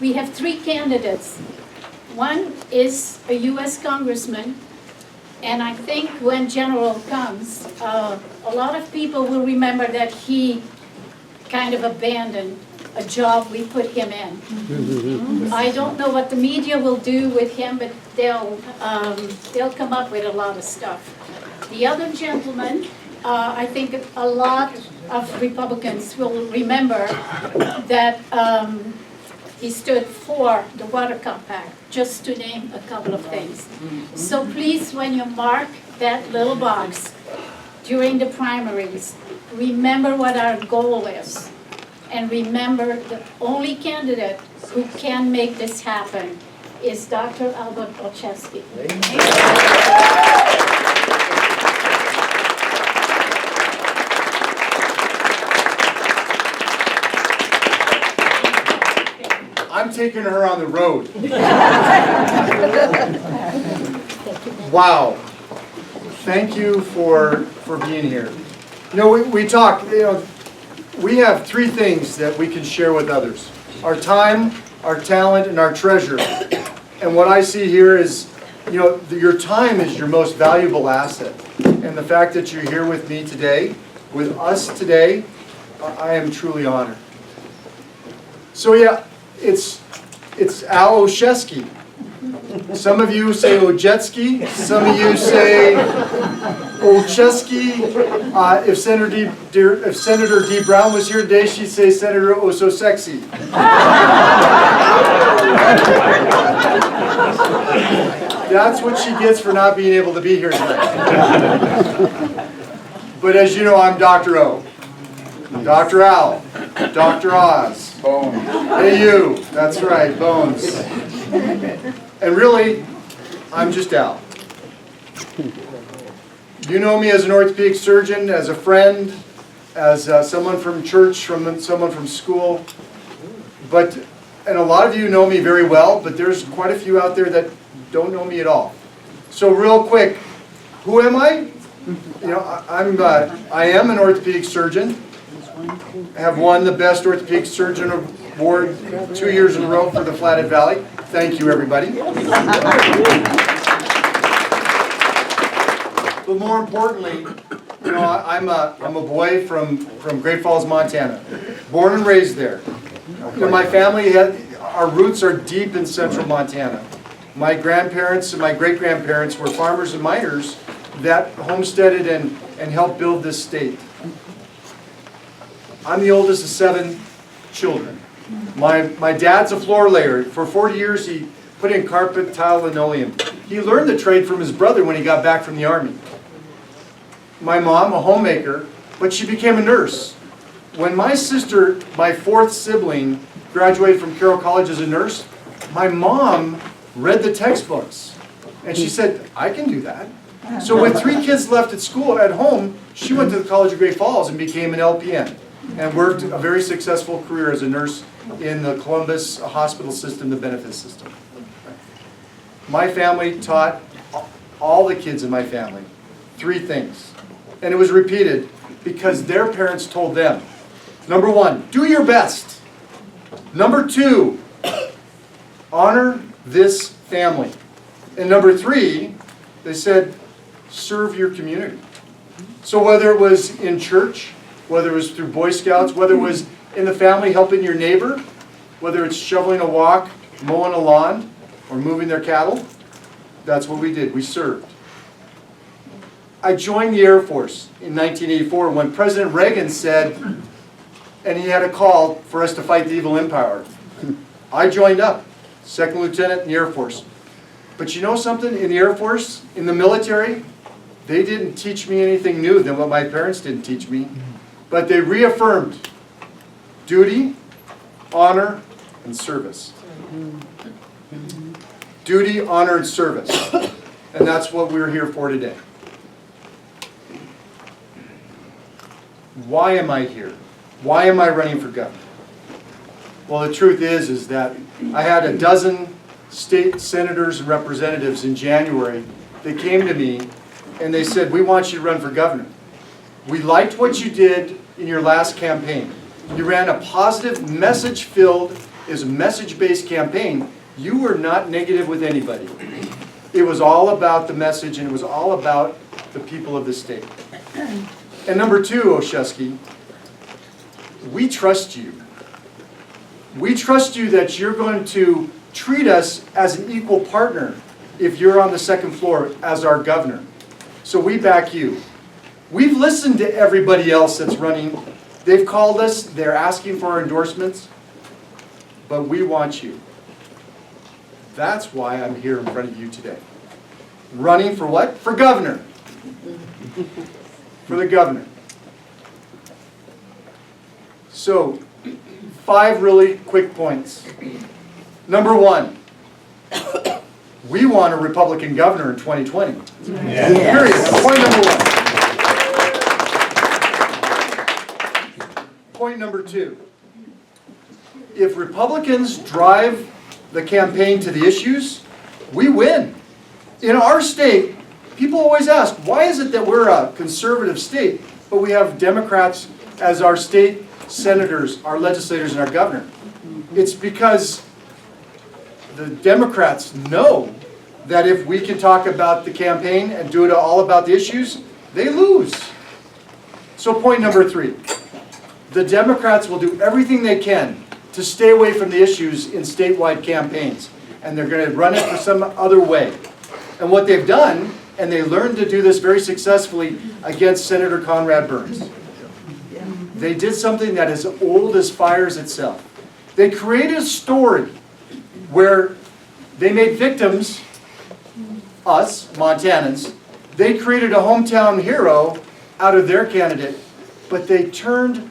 we have three candidates. One is a U.S. congressman, and I think when General comes, a lot of people will remember that he kind of abandoned a job we put him in. I don't know what the media will do with him, but they'll come up with a lot of stuff. The other gentleman, I think a lot of Republicans will remember that he stood for the Water Compact, just to name a couple of things. So please, when you mark that little box during the primaries, remember what our goal is. And remember, the only candidate who can make this happen is Dr. Albert Olszewski. I'm taking her on the road. Wow. Thank you for being here. You know, we talk, we have three things that we can share with others. Our time, our talent, and our treasure. And what I see here is, your time is your most valuable asset. And the fact that you're here with me today, with us today, I am truly honored. So yeah, it's Al Olszewski. Some of you say Ojetski, some of you say Olszewski. If Senator D. Brown was here today, she'd say Senator Oh So Sexy. That's what she gets for not being able to be here tonight. But as you know, I'm Dr. O. Dr. Al. Dr. Oz. Bones. Hey you. That's right, Bones. And really, I'm just Al. You know me as an orthopedic surgeon, as a friend, as someone from church, someone from school. And a lot of you know me very well, but there's quite a few out there that don't know me at all. So real quick, who am I? I am an orthopedic surgeon. I have won the Best Orthopedic Surgeon Award 2 years in a row for the Flathead Valley. Thank you, everybody. But more importantly, I'm a boy from Great Falls, Montana, born and raised there. My family our roots are deep in central Montana. My grandparents and my great-grandparents were farmers and miners that homesteaded and helped build this state. I'm the oldest of 7 children. My dad's a floor layer. For 40 years he put in carpet, tile, linoleum. He learned the trade from his brother when he got back from the Army. My mom, a homemaker, but she became a nurse. When my sister, my 4th sibling, graduated from Carroll College as a nurse, my mom read the textbooks. And she said, I can do that. So with 3 kids left at school, at home, she went to the College of Great Falls and became an LPN. And worked a very successful career as a nurse in the Columbus hospital system, the benefit system. My family taught all the kids in my family 3 things. And it was repeated because their parents told them. Number 1, do your best. Number 2, honor this family. And number 3, they said, serve your community. So whether it was in church, whether it was through Boy Scouts, whether it was in the family helping your neighbor, whether it's shoveling a walk, mowing a lawn, or moving their cattle, that's what we did. We served. I joined the Air Force in 1984 when President Reagan said, and he had a call for us to fight the evil empire. I joined up, 2nd Lieutenant in the Air Force. But you know something? In the Air Force, in the military, they didn't teach me anything new than what my parents didn't teach me. But they reaffirmed duty, honor, and service. Duty, honor, and service. And that's what we're here for today. Why am I here? Why am I running for governor? Well, the truth is that I had a dozen state senators and representatives in January that came to me and they said, we want you to run for governor. We liked what you did in your last campaign. You ran a positive, message-filled is a message-based campaign. You were not negative with anybody. It was all about the message, and it was all about the people of the state. And number two, Olszewski, we trust you. We trust you that you're going to treat us as an equal partner if you're on the second floor as our governor. So we back you. We've listened to everybody else that's running. They've called us, they're asking for our endorsements, but we want you. That's why I'm here in front of you today. Running for what? For governor. For the governor. So, 5 really quick points. Number 1, we want a Republican governor in 2020. Yeah. Period. Point number 1. Point number 2. If Republicans drive the campaign to the issues, we win. In our state, people always ask, why is it that we're a conservative state, but we have Democrats as our state senators, our legislators, and our governor? It's because the Democrats know that if we can talk about the campaign and do it all about the issues, they lose. So point number 3, the Democrats will do everything they can to stay away from the issues in statewide campaigns, and they're going to run it for some other way. And what they've done, and they learned to do this very successfully against Senator Conrad Burns, they did something that is old as fires itself. They created a story where they made victims, us, Montanans, they created a hometown hero out of their candidate, but they turned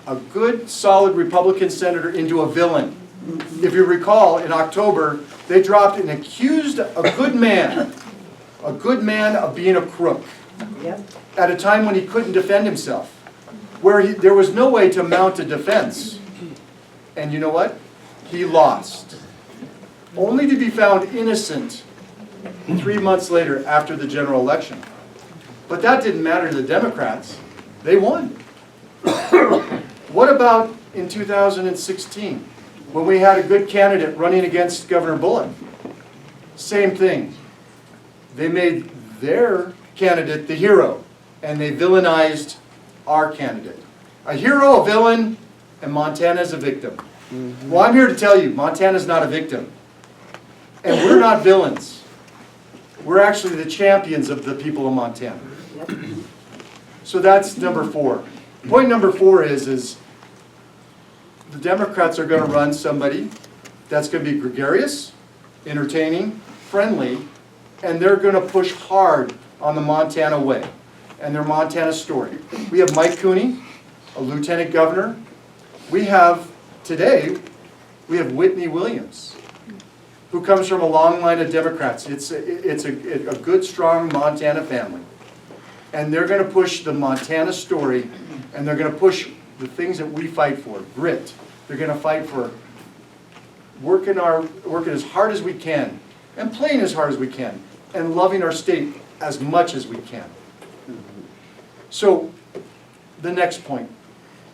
a good, solid Republican senator into a villain. If you recall, in October, they dropped and accused a good man of being a crook, at a time when he couldn't defend himself, where there was no way to mount a defense. And you know what? He lost, only to be found innocent 3 months later after the general election. But that didn't matter to the Democrats. They won. What about in 2016, when we had a good candidate running against Governor Bullock? Same thing. They made their candidate the hero, and they villainized our candidate. A hero, a villain, and Montana's a victim. Well, I'm here to tell you, Montana's not a victim. And we're not villains. We're actually the champions of the people of Montana. So that's number 4. Point number 4 is the Democrats are going to run somebody that's going to be gregarious, entertaining, friendly, and they're going to push hard on the Montana way and their Montana story. We have Mike Cooney, a lieutenant governor. Today, we have Whitney Williams, who comes from a long line of Democrats. It's a good, strong Montana family. And they're going to push the Montana story, and they're going to push the things that we fight for, grit. They're going to fight for working as hard as we can, and playing as hard as we can, and loving our state as much as we can. So, the next point,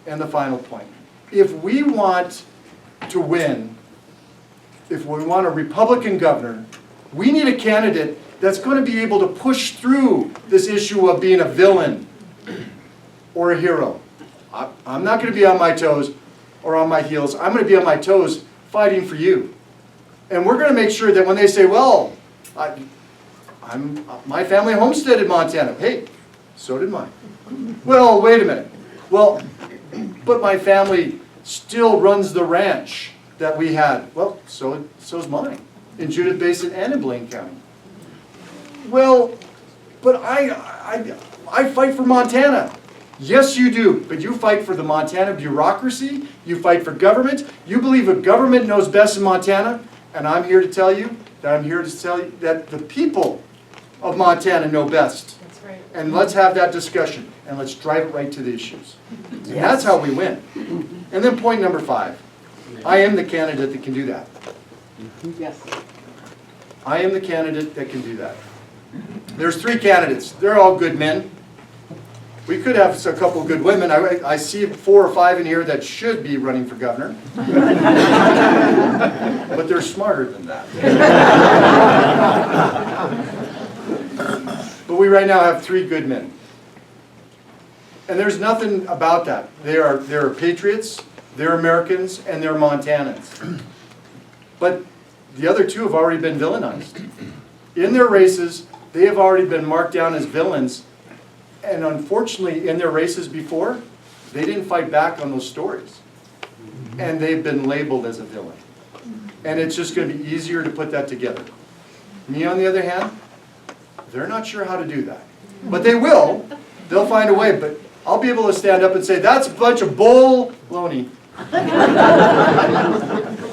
and the final point. If we want to win, if we want a Republican governor, we need a candidate that's going to be able to push through this issue of being a villain or a hero. I'm not going to be on my toes or on my heels. I'm going to be on my toes fighting for you. And we're going to make sure that when they say, well, my family homesteaded Montana. Hey, so did mine. Well, wait a minute. Well, but my family still runs the ranch that we had. Well, so's mine, in Judith Basin and in Blaine County. Well, but I fight for Montana. Yes, you do, but you fight for the Montana bureaucracy, you fight for government, you believe a government knows best in Montana, and I'm here to tell you that the people of Montana know best. That's right. And let's have that discussion, and let's drive it right to the issues. And that's how we win. And then point number 5, I am the candidate that can do that. Yes. I am the candidate that can do that. There's 3 candidates. They're all good men. We could have a couple of good women. I see 4 or 5 in here that should be running for governor. But they're smarter than that. But we right now have 3 good men. And there's nothing about that. They're patriots, they're Americans, and they're Montanans. But the other 2 have already been villainized. In their races, they have already been marked down as villains. And unfortunately, in their races before, they didn't fight back on those stories. And they've been labeled as a villain. And it's just going to be easier to put that together. Me, on the other hand, they're not sure how to do that. But they will. They'll find a way. But I'll be able to stand up and say, that's a bunch of bull-loney.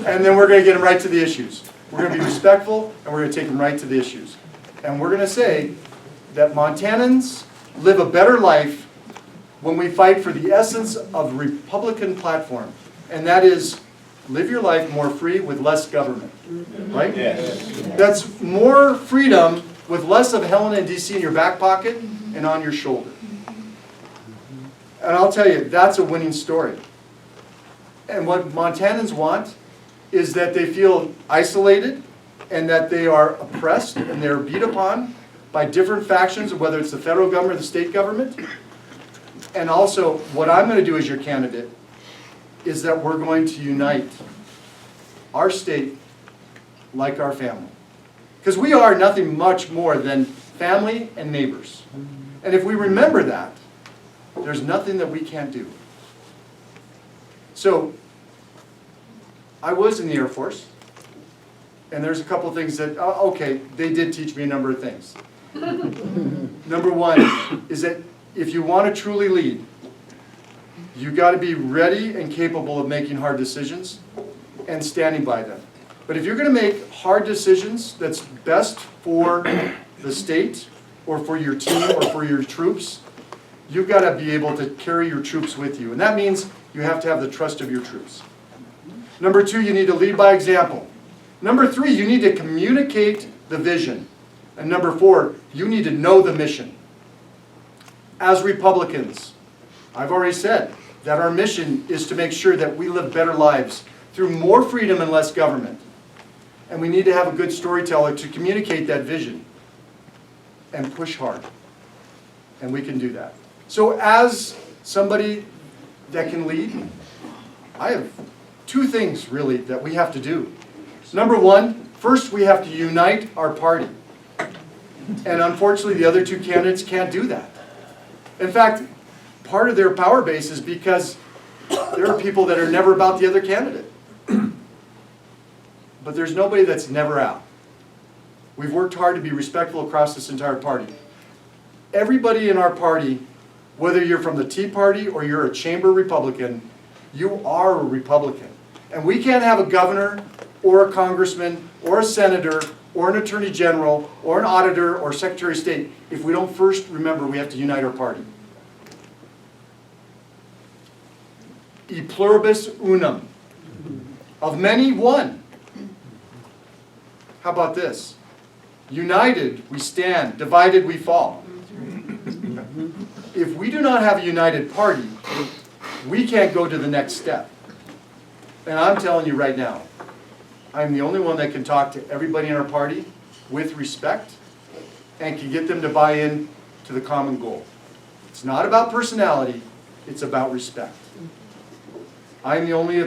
And then we're going to get them right to the issues. We're going to be respectful, and we're going to take them right to the issues. And we're going to say that Montanans live a better life when we fight for the essence of the Republican platform. And that is, live your life more free with less government. Right? Yes. That's more freedom with less of Helena and DC in your back pocket and on your shoulder. And I'll tell you, that's a winning story. And what Montanans want is that they feel isolated and that they are oppressed and they're beat upon by different factions, whether it's the federal government or the state government. And also, what I'm going to do as your candidate is that we're going to unite our state like our family. Because we are nothing much more than family and neighbors. And if we remember that, there's nothing that we can't do. So, I was in the Air Force, and there's a couple of things that, okay, they did teach me a number of things. Number 1 is that if you want to truly lead, you got to be ready and capable of making hard decisions and standing by them. But if you're going to make hard decisions that's best for the state or for your team or for your troops, you've got to be able to carry your troops with you. And that means you have to have the trust of your troops. Number 2, you need to lead by example. Number 3, you need to communicate the vision. And number 4, you need to know the mission. As Republicans, I've already said that our mission is to make sure that we live better lives through more freedom and less government. And we need to have a good storyteller to communicate that vision and push hard. And we can do that. So as somebody that can lead, I have 2 things really that we have to do. Number 1, first we have to unite our party. And unfortunately the other 2 candidates can't do that. In fact, part of their power base is because there are people that are never about the other candidate. But there's nobody that's never out. We've worked hard to be respectful across this entire party. Everybody in our party, whether you're from the Tea Party or you're a chamber Republican, you are a Republican. And we can't have a governor or a congressman or a senator or an attorney general or an auditor or secretary of state if we don't first remember we have to unite our party. E pluribus unum. Of many, one. How about this? United we stand, divided we fall. If we do not have a united party, we can't go to the next step. And I'm telling you right now, I'm the only one that can talk to everybody in our party with respect and can get them to buy in to the common goal. It's not about personality, it's about respect. I'm the only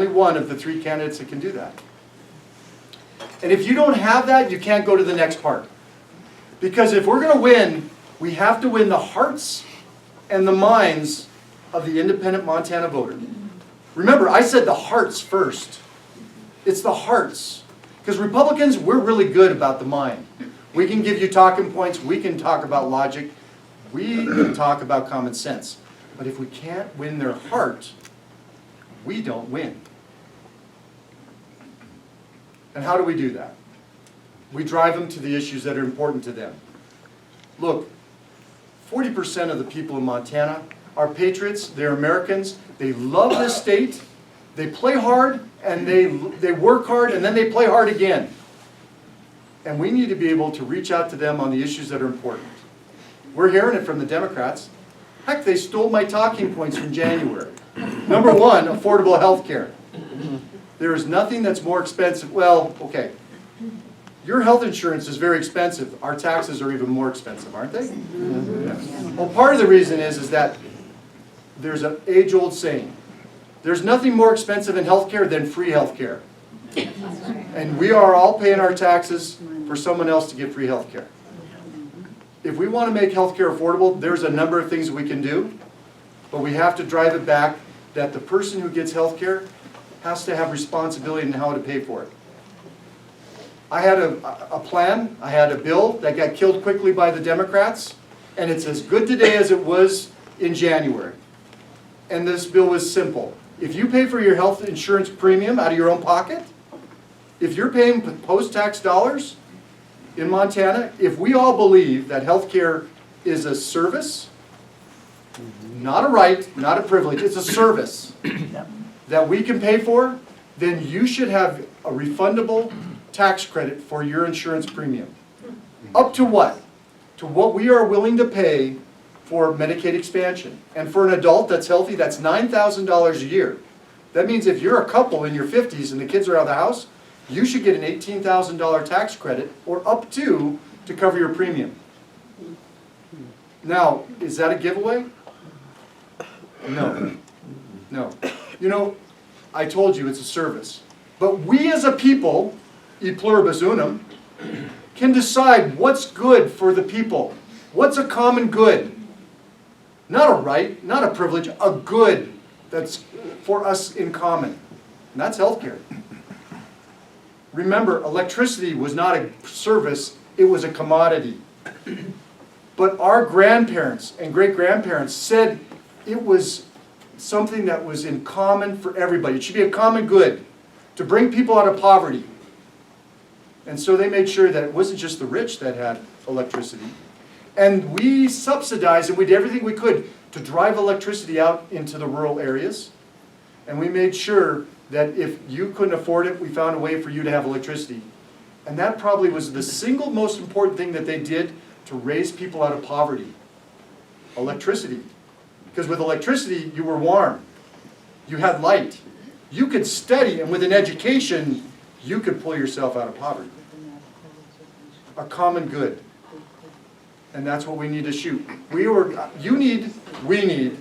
one of the 3 candidates that can do that. And if you don't have that, you can't go to the next part. Because if we're going to win, we have to win the hearts and the minds of the independent Montana voter. Remember, I said the hearts first. It's the hearts. Because Republicans, we're really good about the mind. We can give you talking points. We can talk about logic. We can talk about common sense. But if we can't win their heart, we don't win. And how do we do that? We drive them to the issues that are important to them. Look, 40% of the people in Montana are patriots, they're Americans, they love this state, they play hard, and they work hard, and then they play hard again. And we need to be able to reach out to them on the issues that are important. We're hearing it from the Democrats. Heck, they stole my talking points from January. Number one, affordable health care. There is nothing that's more expensive. Well, okay. Your health insurance is very expensive. Our taxes are even more expensive, aren't they? Yeah. Well, part of the reason is that there's an age-old saying. There's nothing more expensive in health care than free health care. And we are all paying our taxes for someone else to get free health care. If we want to make health care affordable, there's a number of things we can do, but we have to drive it back that the person who gets health care has to have responsibility in how to pay for it. I had a plan, I had a bill that got killed quickly by the Democrats, and it's as good today as it was in January. And this bill was simple. If you pay for your health insurance premium out of your own pocket, if you're paying post-tax dollars in Montana, if we all believe that health care is a service, not a right, not a privilege, it's a service that we can pay for, then you should have a refundable tax credit for your insurance premium. Up to what? To what we are willing to pay for Medicaid expansion. And for an adult that's healthy, that's $9,000 a year. That means if you're a couple in your 50s and the kids are out of the house, you should get an $18,000 tax credit, or up to cover your premium. Now, is that a giveaway? No. No. You know, I told you it's a service. But we as a people, e pluribus unum, can decide what's good for the people. What's a common good? Not a right, not a privilege, a good that's for us in common. And that's healthcare. Remember, electricity was not a service, it was a commodity. But our grandparents and great-grandparents said it was something that was in common for everybody. It should be a common good to bring people out of poverty. And so they made sure that it wasn't just the rich that had electricity. And we subsidized and we did everything we could to drive electricity out into the rural areas. And we made sure that if you couldn't afford it, we found a way for you to have electricity. And that probably was the single most important thing that they did to raise people out of poverty. Electricity. Because with electricity, you were warm. You had light. You could study, and with an education, you could pull yourself out of poverty. A common good. And that's what we need to shoot. We need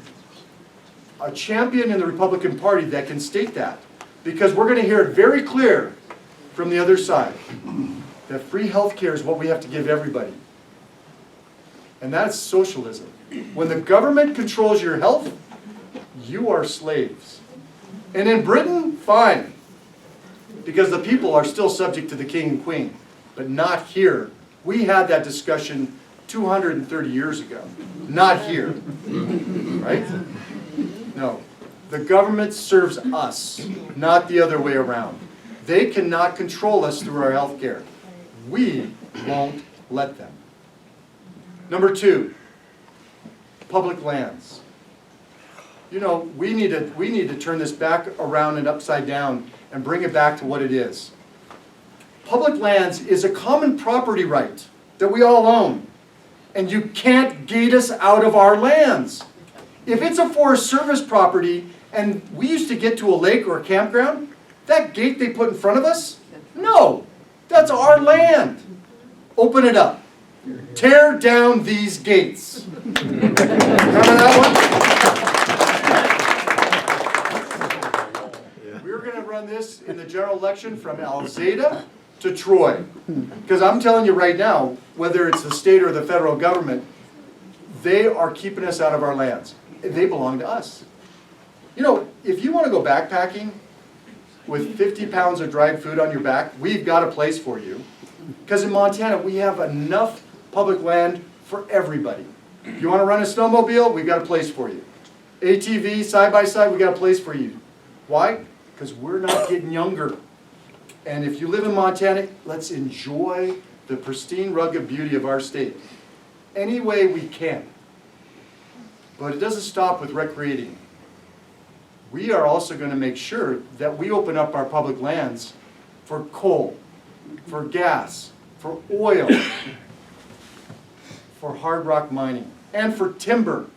a champion in the Republican Party that can state that. Because we're going to hear it very clear from the other side that free health care is what we have to give everybody. And that's socialism. When the government controls your health, you are slaves. And in Britain, fine. Because the people are still subject to the king and queen. But not here. We had that discussion 230 years ago. Not here. Right? No. The government serves us, not the other way around. They cannot control us through our health care. We won't let them. Number two, public lands. You know, we need to turn this back around and upside down and bring it back to what it is. Public lands is a common property right that we all own. And you can't gate us out of our lands. If it's a Forest Service property and we used to get to a lake or a campground, that gate they put in front of us, no, that's our land. Open it up. Tear down these gates. Remember that one? We're going to run this in the general election from Alzada to Troy. Because I'm telling you right now, whether it's the state or the federal government, they are keeping us out of our lands. They belong to us. You know, if you want to go backpacking with 50 pounds of dried food on your back, we've got a place for you. Because in Montana, we have enough public land for everybody. You want to run a snowmobile? We've got a place for you. ATV, side-by-side, we've got a place for you. Why? Because we're not getting younger. And if you live in Montana, let's enjoy the pristine, rugged beauty of our state any way we can. But it doesn't stop with recreating. We are also going to make sure that we open up our public lands for coal, for gas, for oil, for hard rock mining, and for timber.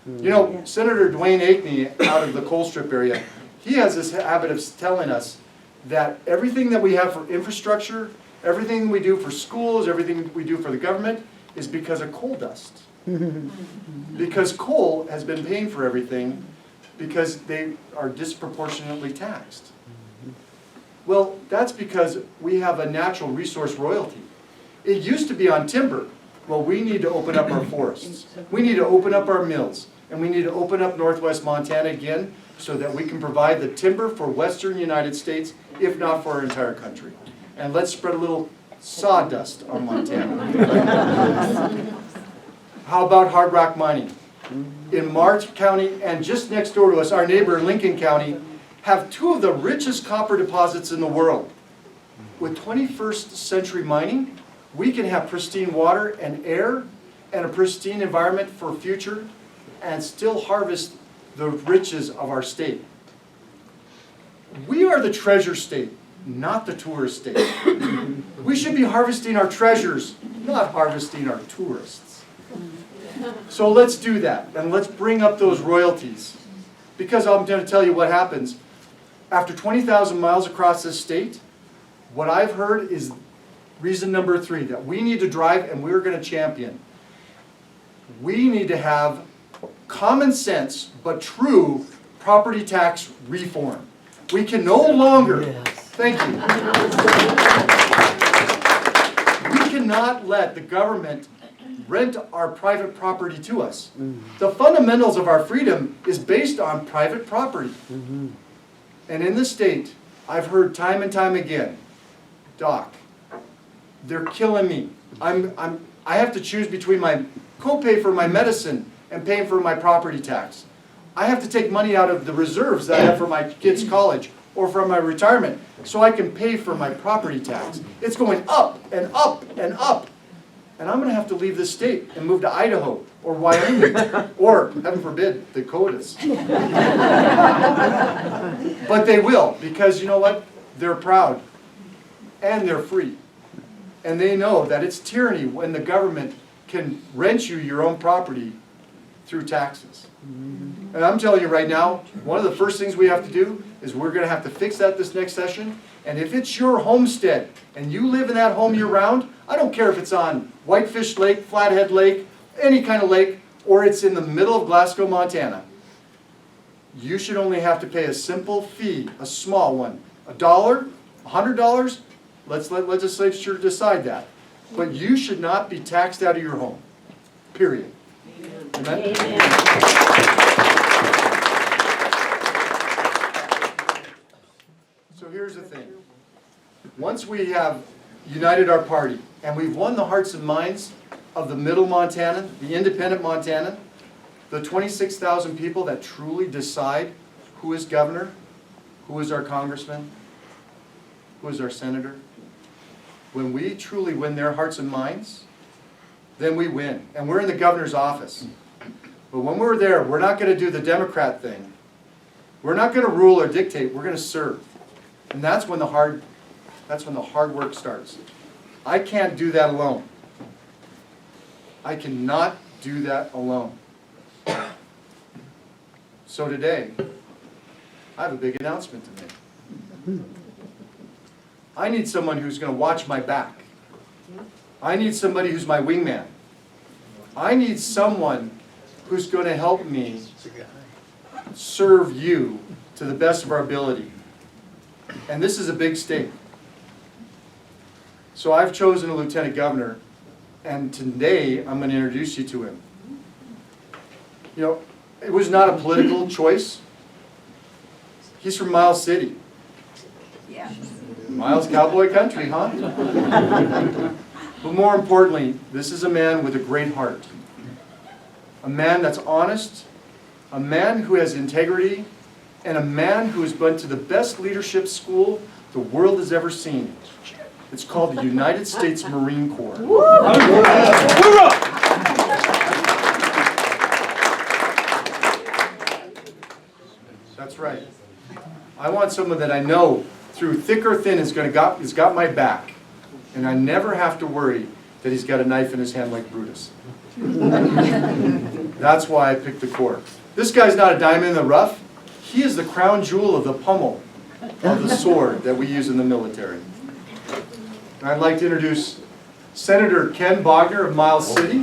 You know, Senator Dwayne Ankeny out of the coal strip area, he has this habit of telling us that everything that we have for infrastructure, everything we do for schools, everything we do for the government is because of coal dust. Because coal has been paying for everything because they are disproportionately taxed. Well, that's because we have a natural resource royalty. It used to be on timber. Well, we need to open up our forests. We need to open up our mills. And we need to open up northwest Montana again so that we can provide the timber for western United States, if not for our entire country. And let's spread a little sawdust on Montana. How about hard rock mining? In March County and just next door to us, our neighbor in Lincoln County, have two of the richest copper deposits in the world. With 21st century mining, we can have pristine water and air and a pristine environment for future and still harvest the riches of our state. We are the treasure state, not the tourist state. We should be harvesting our treasures, not harvesting our tourists. So let's do that, and let's bring up those royalties. Because I'm going to tell you what happens. After 20,000 miles across this state, what I've heard is reason number 3 that we need to drive and we're going to champion. We need to have common sense but true property tax reform. We can no longer, thank you, we cannot let the government rent our private property to us. The fundamentals of our freedom is based on private property. And in this state, I've heard time and time again, Doc, they're killing me. I have to choose between my copay for my medicine and paying for my property tax. I have to take money out of the reserves that I have for my kids' college or from my retirement so I can pay for my property tax. It's going up and up and up. And I'm going to have to leave this state and move to Idaho or Wyoming or, heaven forbid, the Dakotas. But they will, because you know what? They're proud and they're free. And they know that it's tyranny when the government can rent you your own property through taxes. And I'm telling you right now, one of the first things we have to do is we're going to have to fix that this next session. And if it's your homestead and you live in that home year-round, I don't care if it's on Whitefish Lake, Flathead Lake, any kind of lake, or it's in the middle of Glasgow, Montana, you should only have to pay a simple fee, a small one, $1, $100. Let's let legislature decide that. But you should not be taxed out of your home, period. Amen? Amen. So here's the thing. Once we have united our party, and we've won the hearts and minds of the middle Montana, the independent Montana, the 26,000 people that truly decide who is governor, who is our congressman, who is our senator, when we truly win their hearts and minds, then we win. And we're in the governor's office. But when we're there, we're not going to do the Democrat thing. We're not going to rule or dictate. We're going to serve. And that's when the hard work starts. I can't do that alone. I cannot do that alone. So today, I have a big announcement to make. I need someone who's going to watch my back. I need somebody who's my wingman. I need someone who's going to help me serve you to the best of our ability. And this is a big state. So I've chosen a lieutenant governor, and today I'm going to introduce you to him. You know, it was not a political choice. He's from Miles City. Yeah. Miles Cowboy Country, huh? But more importantly, this is a man with a great heart. A man that's honest, a man who has integrity, and a man who has been to the best leadership school the world has ever seen. It's called the United States Marine Corps. That's right. I want someone that I know through thick or thin has got my back. And I never have to worry that he's got a knife in his hand like Brutus. That's why I picked the Corps. This guy's not a diamond in the rough. He is the crown jewel of the pommel of the sword that we use in the military. And I'd like to introduce Senator Ken Bogner of Miles City.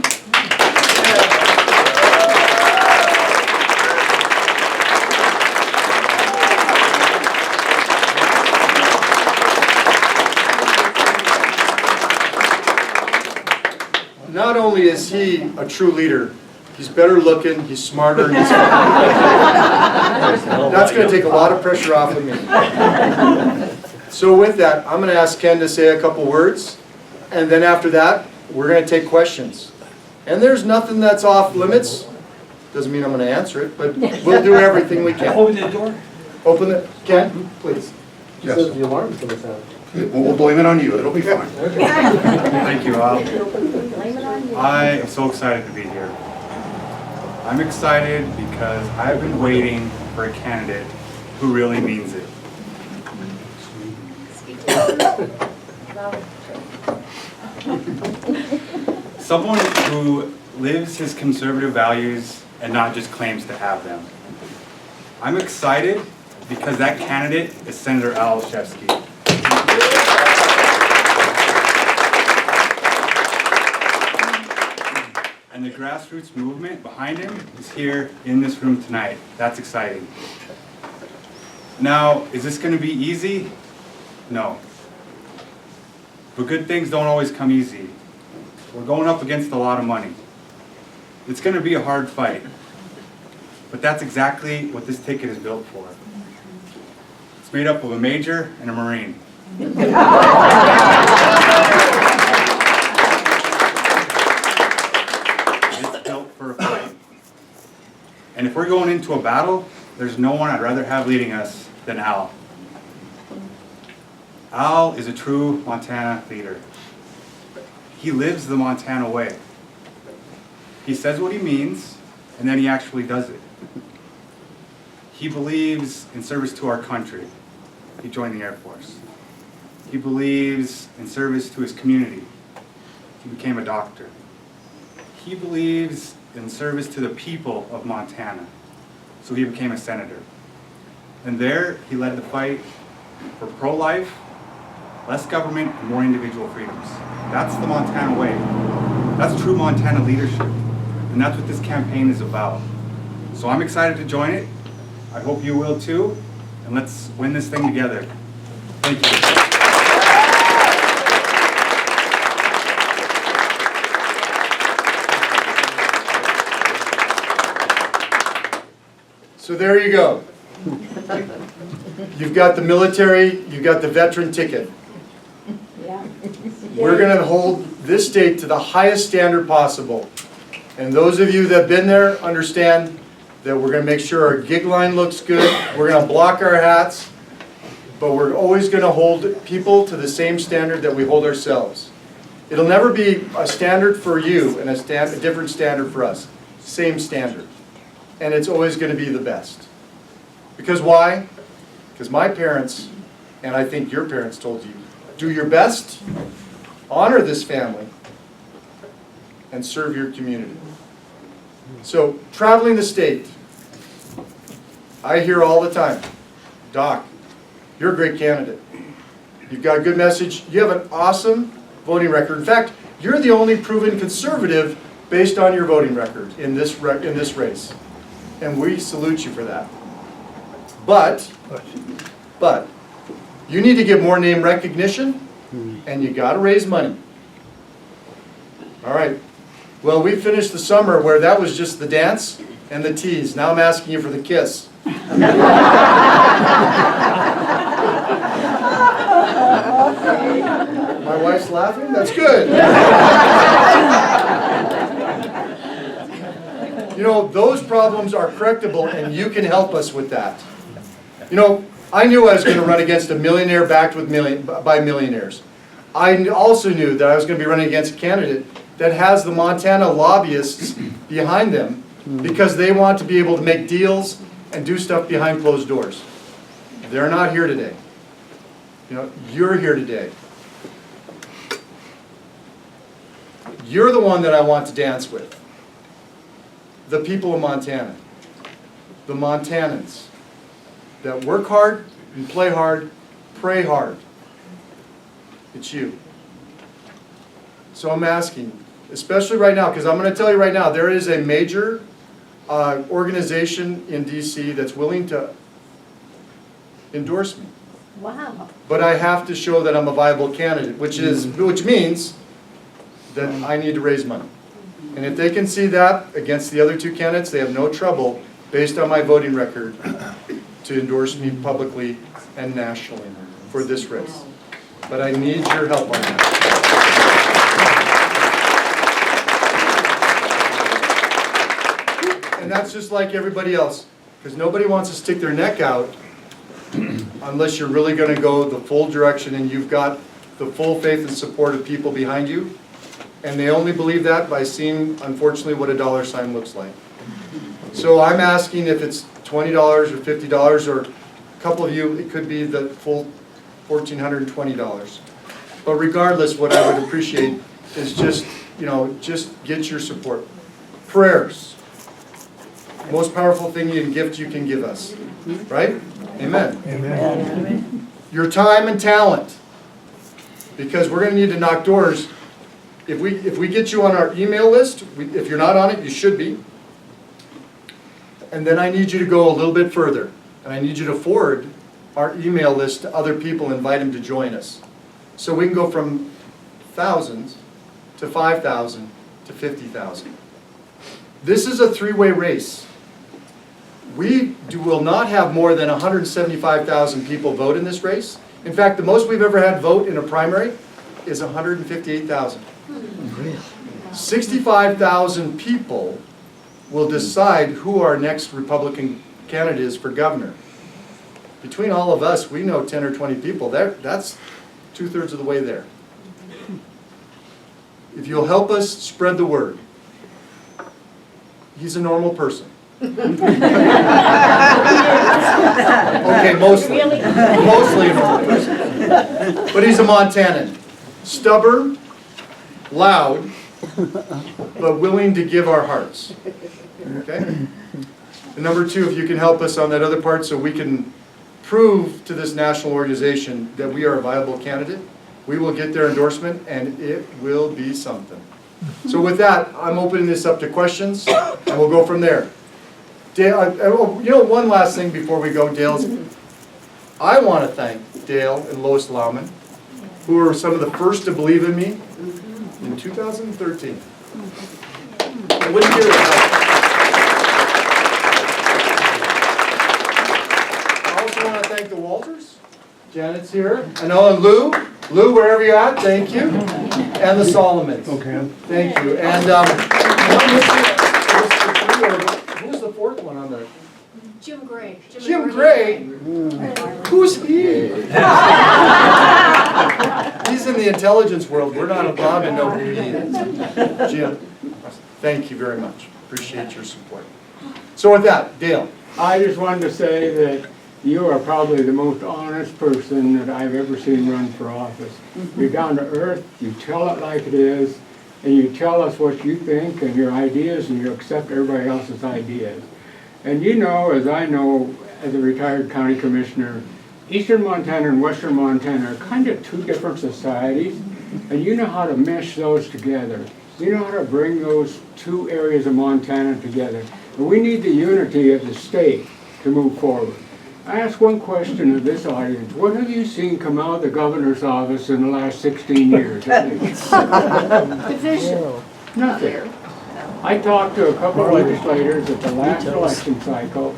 Not only is he a true leader, he's better looking, he's smarter, and he's That's going to take a lot of pressure off of me. So with that, I'm going to ask Ken to say a couple words, and then after that, we're going to take questions. And there's nothing that's off limits. Doesn't mean I'm going to answer it, but we'll do everything we can. Open the door. Open it. Ken, please. Yes. Says the alarm's gonna sound. We'll blame it on you. It'll be fine. Thank you, Al. I am so excited to be here. I'm excited because I've been waiting for a candidate who really means it. Someone who lives his conservative values and not just claims to have them. I'm excited because that candidate is Senator Olszewski. And the grassroots movement behind him is here in this room tonight. That's exciting. Now, is this going to be easy? No. But good things don't always come easy. We're going up against a lot of money. It's going to be a hard fight. But that's exactly what this ticket is built for. It's made up of a Major and a Marine. It's built for a fight. And if we're going into a battle, there's no one I'd rather have leading us than Al. Al is a true Montana leader. He lives the Montana way. He says what he means, and then he actually does it. He believes in service to our country. He joined the Air Force. He believes in service to his community. He became a doctor. He believes in service to the people of Montana. So he became a senator. And there, he led the fight for pro-life, less government, and more individual freedoms. That's the Montana way. That's true Montana leadership. And that's what this campaign is about. So I'm excited to join it. I hope you will too. And let's win this thing together. Thank you. So there you go. You've got the military, you've got the veteran ticket. We're going to hold this state to the highest standard possible. And those of you that have been there understand that we're going to make sure our gig line looks good. We're going to block our hats. But we're always going to hold people to the same standard that we hold ourselves. It'll never be a standard for you and a different standard for us. Same standard. And it's always going to be the best. Because why? Because my parents, and I think your parents told you, do your best, honor this family, and serve your community. So, traveling the state, I hear all the time, Doc, you're a great candidate. You've got a good message. You have an awesome voting record. In fact, you're the only proven conservative based on your voting record in this race. And we salute you for that. But, you need to get more name recognition, and you got to raise money. All right. Well, we finished the summer where that was just the dance and the tease. Now I'm asking you for the kiss. My wife's laughing? That's good. You know, those problems are correctable, and you can help us with that. You know, I knew I was going to run against a millionaire backed by millionaires. I also knew that I was going to be running against a candidate that has the Montana lobbyists behind them because they want to be able to make deals and do stuff behind closed doors. They're not here today. You know, you're here today. You're the one that I want to dance with. the people of Montana, the Montanans, that work hard and play hard, pray hard. It's you. So I'm asking, especially right now, because I'm going to tell you right now, there is a major organization in DC that's willing to endorse me. Wow. But I have to show that I'm a viable candidate, which means that I need to raise money. And if they can see that against the other two candidates, they have no trouble, based on my voting record, to endorse me publicly and nationally for this race. But I need your help on that. And that's just like everybody else, because nobody wants to stick their neck out unless you're really going to go the full direction and you've got the full faith and support of people behind you. And they only believe that by seeing, unfortunately, what a dollar sign looks like. So I'm asking if it's $20 or $50, or a couple of you, it could be the full $1,420. But regardless, what I would appreciate is just, just get your support. Prayers. Most powerful thing and gift you can give us. Right? Amen. Amen. Your time and talent. Because we're going to need to knock doors. If we get you on our email list, if you're not on it, you should be. And then I need you to go a little bit further. And I need you to forward our email list to other people, invite them to join us. So we can go from thousands to 5,000 to 50,000. This is a three-way race. We will not have more than 175,000 people vote in this race. In fact, the most we've ever had vote in a primary is 158,000. 65,000 people will decide who our next Republican candidate is for governor. Between all of us, we know 10 or 20 people. That's 2/3 of the way there. If you'll help us spread the word. He's a normal person. Okay, mostly. Really? Mostly a normal person. But he's a Montanan. Stubborn, loud, but willing to give our hearts. Okay? And number two, if you can help us on that other part so we can prove to this national organization that we are a viable candidate, we will get their endorsement and it will be something. So with that, I'm opening this up to questions and we'll go from there. Dale, one last thing before we go, Dale. I want to thank Dale and Lois Lauman, who were some of the first to believe in me in 2013. I wouldn't hear it. I also want to thank the Walters. Janet's here. I know, and Lou, wherever you're at, thank you. And the Solomons. Okay. Thank you. And who's the fourth one on there? Jim Gray. Jim Gray? Who's he? He's in the intelligence world. We're not allowed to know who he is. Jim, thank you very much. Appreciate your support. So with that, Dale. I just wanted to say that you are probably the most honest person that I've ever seen run for office. You're down to earth, you tell it like it is, and you tell us what you think and your ideas, and you accept everybody else's ideas. And you know, as I know, as a retired county commissioner, Eastern Montana and Western Montana are kind of two different societies, and you know how to mesh those together. You know how to bring those two areas of Montana together. And we need the unity of the state to move forward. I ask one question of this audience. What have you seen come out of the governor's office in the last 16 years? Division. Nothing. I talked to a couple of legislators at the last election cycle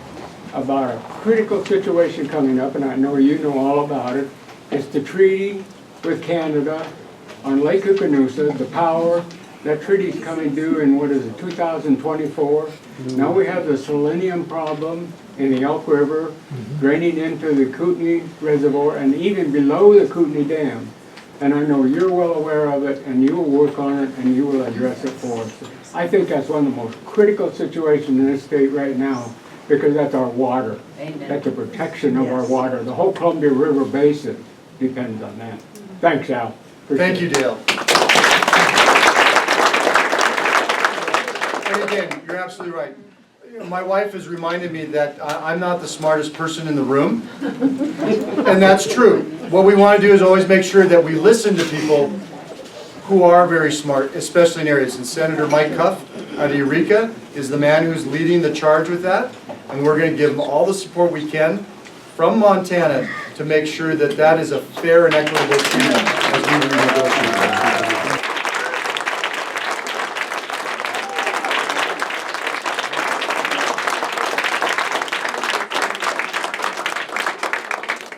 about a critical situation coming up, and I know you know all about it. It's the treaty with Canada on Lake Koocanusa, the power. That treaty's coming due in, 2024? Now we have the selenium problem in the Elk River, draining into the Kootenai Reservoir and even below the Kootenai Dam. And I know you're well aware of it, and you will work on it, and you will address it for us. I think that's one of the most critical situations in this state right now, because that's our water. Amen. That's the protection of our water. The whole Columbia River Basin depends on that. Thanks, Al. Thank you, Dale. And again, you're absolutely right. My wife has reminded me that I'm not the smartest person in the room. And that's true. What we want to do is always make sure that we listen to people who are very smart, especially in areas. And Senator Mike Cuff out of Eureka is the man who's leading the charge with that. And we're going to give him all the support we can from Montana to make sure that that is a fair and equitable treatment as we renegotiate.